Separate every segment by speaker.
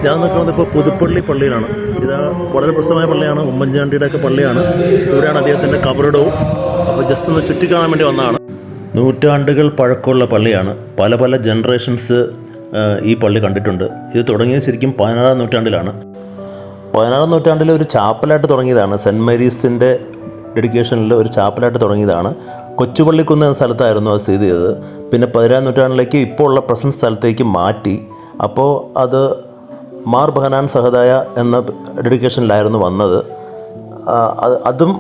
Speaker 1: ഞാൻ നിൽക്കുന്നത് ഇപ്പോൾ പുതുപ്പള്ളി പള്ളിയിലാണ്. ഇത് വളരെ പ്രസിദ്ധമായ പള്ളിയാണ്, ഉമ്മൻചാണ്ടിയുടെയൊക്കെ പള്ളിയാണ്. ഇവിടെയാണ് അദ്ദേഹത്തിൻ്റെ കബറിടവും. അപ്പോൾ ജസ്റ്റ് ഒന്ന് ചുറ്റിക്കാണാൻ വേണ്ടി വന്നതാണ്. നൂറ്റാണ്ടുകൾ പഴക്കമുള്ള പള്ളിയാണ്. പല പല ജനറേഷൻസ് ഈ പള്ളി കണ്ടിട്ടുണ്ട്. ഇത് തുടങ്ങിയത് ശരിക്കും 16-ാം നൂറ്റാണ്ടിലാണ്. 16-ാം നൂറ്റാണ്ടിൽ ഒരു ചാപ്പലായിട്ട് തുടങ്ങിയതാണ്. സെൻറ്റ് മേരീസിൻ്റെ ഡെഡിക്കേഷനിൽ ഒരു ചാപ്പലായിട്ട് തുടങ്ങിയതാണ്. കൊച്ചുപള്ളിക്കുന്ന് എന്ന സ്ഥലത്തായിരുന്നു അത് സ്ഥിതി ചെയ്തത്. പിന്നെ 17-ാം നൂറ്റാണ്ടിലേക്ക് ഇപ്പോൾ ഉള്ള പ്രസൻറ്റ് സ്ഥലത്തേക്ക് മാറ്റി. അപ്പോൾ അത് മാർ ബഹനാൻ സഹദായ എന്ന ഡെഡിക്കേഷനിലായിരുന്നു വന്നത്. അതും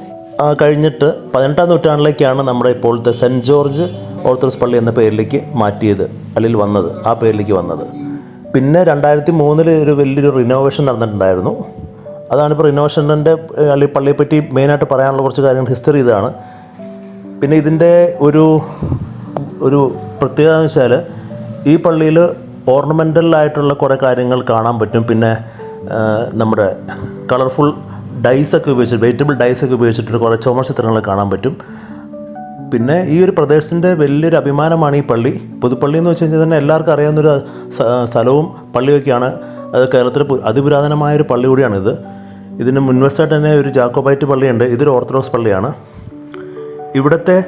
Speaker 1: കഴിഞ്ഞിട്ട് 18-ാം നൂറ്റാണ്ടിലേക്കാണ് നമ്മുടെ ഇപ്പോഴത്തെ സെൻറ്റ് ജോർജ് ഓർത്തഡോക്സ് പള്ളി എന്ന പേരിലേക്ക് മാറ്റിയത്, അല്ലെങ്കിൽ വന്നത്, ആ പേരിലേക്ക് വന്നത്. പിന്നെ 2003 ഒരു വലിയൊരു റിനോവേഷൻ നടന്നിട്ടുണ്ടായിരുന്നു. അതാണിപ്പോൾ റിനോവേഷൻ്റെ അല്ലെങ്കിൽ പള്ളിയെപ്പറ്റി മെയിനായിട്ട് പറയാനുള്ള കുറച്ച് കാര്യങ്ങൾ, ഹിസ്റ്ററി ഇതാണ്. പിന്നെ ഇതിൻ്റെ ഒരു പ്രത്യേകത എന്ന് വെച്ചാൽ ഈ പള്ളിയിൽ ഓർണമെൻ്റലായിട്ടുള്ള കുറേ കാര്യങ്ങൾ കാണാൻ പറ്റും. പിന്നെ നമ്മുടെ കളർഫുൾ ഡൈസൊക്കെ ഉപയോഗിച്ചിട്ട്, വെജിറ്റബിൾ ഡൈസൊക്കെ ഉപയോഗിച്ചിട്ട് കുറേ ചുമർ ചിത്രങ്ങൾ കാണാൻ പറ്റും. പിന്നെ ഈ ഒരു പ്രദേശത്തിൻ്റെ വലിയൊരു അഭിമാനമാണ് ഈ പള്ളി. പുതുപ്പള്ളി എന്ന് വെച്ച് കഴിഞ്ഞാൽ തന്നെ എല്ലാവർക്കും അറിയാവുന്നൊരു സ്ഥലവും പള്ളിയൊക്കെയാണ്. അത് കേരളത്തിൽ അതിപുരാതനമായൊരു പള്ളി കൂടിയാണിത്. ഇതിന് മുൻവശമായിട്ട് തന്നെ ഒരു ജാക്കോബൈറ്റ് പള്ളിയുണ്ട്. ഇതൊരു ഓർത്തഡോക്സ് പള്ളിയാണ്. ഇവിടുത്തെ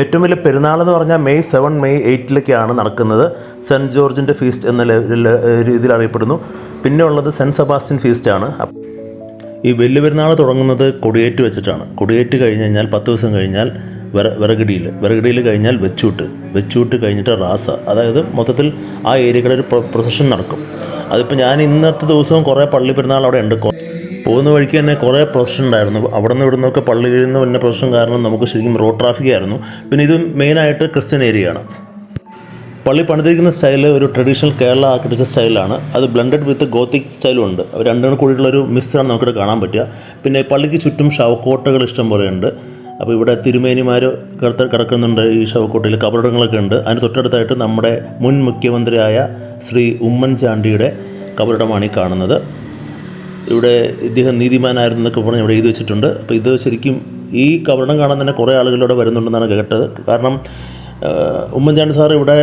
Speaker 1: ഏറ്റവും വലിയ പെരുന്നാളെന്ന് പറഞ്ഞാൽ മെയ് 7, മെയ് 8 നടക്കുന്നത്. സെൻറ്റ് ജോർജിൻ്റെ ഫീസ്റ്റ് എന്ന രീതിയിൽ അറിയപ്പെടുന്നു. പിന്നെ ഉള്ളത് സെൻറ്റ് സെബാസ്റ്റ്യൻ ഫീസ്റ്റാണ്. ഈ വലിയ പെരുന്നാൾ തുടങ്ങുന്നത് കൊടിയേറ്റ് വെച്ചിട്ടാണ്. കൊടിയേറ്റ് കഴിഞ്ഞ് കഴിഞ്ഞാൽ 10 ദിവസം കഴിഞ്ഞാൽ വിറകടിയിൽ കഴിഞ്ഞാൽ വെച്ചൂട്ട് കഴിഞ്ഞിട്ട് റാസ. അതായത് മൊത്തത്തിൽ ആ ഏരിയകളിൽ ഒരു പ്രൊസഷൻ നടക്കും. അതിപ്പോൾ ഞാൻ ഇന്നത്തെ ദിവസവും കുറേ പള്ളി പെരുന്നാൾ അവിടെ ഉണ്ട്. പോകുന്ന വഴിക്ക് തന്നെ കുറേ പ്രൊസഷൻ ഉണ്ടായിരുന്നു. അവിടെ നിന്ന് ഇവിടെ നിന്നൊക്കെ പള്ളിയിൽ നിന്ന് വന്ന പ്രൊസഷൻ കാരണം നമുക്ക് ശരിക്കും റോഡ് ട്രാഫിക് ആയിരുന്നു. പിന്നെ ഇത് മെയിനായിട്ട് ക്രിസ്ത്യൻ ഏരിയയാണ്. പള്ളി പണിതിരിക്കുന്ന സ്റ്റൈൽ ഒരു ട്രഡീഷണൽ കേരള ആർക്കിടെക്ചർ സ്റ്റൈലാണ്. അത് ബ്ലെൻഡഡ് വിത്ത് ഗോത്തിക് സ്റ്റൈലും ഉണ്ട്. രണ്ടും കൂടിയിട്ടുള്ളൊരു മിക്സാണ് നമുക്കിവിടെ കാണാൻ പറ്റുക. പിന്നെ പള്ളിക്ക് ചുറ്റും ശവക്കോട്ടകൾ ഇഷ്ടം പോലെയുണ്ട്. അപ്പോൾ ഇവിടെ തിരുമേനിമാർ കിടക്കുന്നുണ്ട്. ഈ ശവക്കോട്ടയിൽ കബറിടങ്ങളൊക്കെ ഉണ്ട്. അതിന് തൊട്ടടുത്തായിട്ട് നമ്മുടെ മുൻ മുഖ്യമന്ത്രിയായ ശ്രീ ഉമ്മൻചാണ്ടിയുടെ കബറിടമാണ് ഈ കാണുന്നത്. ഇവിടെ ഇദ്ദേഹം നീതിമാനായിരുന്നു എന്നൊക്കെ പറഞ്ഞ് ഇവിടെ എഴുതി വെച്ചിട്ടുണ്ട്. അപ്പോൾ ഇത് ശരിക്കും ഈ കബറിടം കാണാൻ തന്നെ കുറേ ആളുകളിവിടെ വരുന്നുണ്ടെന്നാണ് കേട്ടത്. കാരണം ഉമ്മൻചാണ്ടി സാർ ഇവിടെ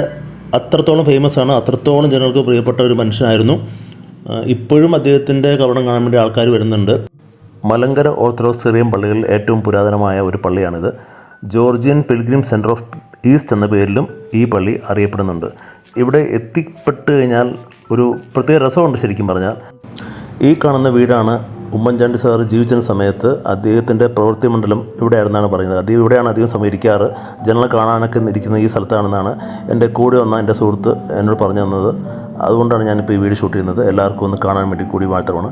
Speaker 1: അത്രത്തോളം ഫേമസ് ആണ്, അത്രത്തോളം ജനങ്ങൾക്ക് പ്രിയപ്പെട്ട ഒരു മനുഷ്യനായിരുന്നു. ഇപ്പോഴും അദ്ദേഹത്തിൻ്റെ കബറിടം കാണാൻ വേണ്ടി ആൾക്കാർ വരുന്നുണ്ട്. മലങ്കര ഓർത്തഡോക്സ് സിറിയൻ പള്ളികളിൽ ഏറ്റവും പുരാതനമായ ഒരു പള്ളിയാണിത്. Georgian pilgrim centre of east എന്ന പേരിലും ഈ പള്ളി അറിയപ്പെടുന്നുണ്ട്. ഇവിടെ എത്തിപ്പെട്ട് കഴിഞ്ഞാൽ ഒരു പ്രത്യേക രസമുണ്ട്. ശരിക്കും പറഞ്ഞാൽ ഈ കാണുന്ന വീടാണ് ഉമ്മൻചാണ്ടി സാർ ജീവിച്ചിരുന്ന സമയത്ത് അദ്ദേഹത്തിൻ്റെ പ്രവൃത്തി മണ്ഡലം ഇവിടെ ആയിരുന്നാണ് പറയുന്നത്. അദ്ദേഹം ഇവിടെയാണ് അധികം സമയം ഇരിക്കാറ്. ജനങ്ങളെ കാണാനൊക്കെ ഇരിക്കുന്ന ഈ സ്ഥലത്താണെന്നാണ് എൻ്റെ കൂടെ വന്ന എൻ്റെ സുഹൃത്ത് എന്നോട് പറഞ്ഞു തന്നത്. അതുകൊണ്ടാണ് ഞാനിപ്പോൾ ഈ വീഡിയോ ഷൂട്ട് ചെയ്യുന്നത്. എല്ലാവർക്കും ഒന്ന് കാണാൻ വേണ്ടി കൂടി മാത്രമാണ്.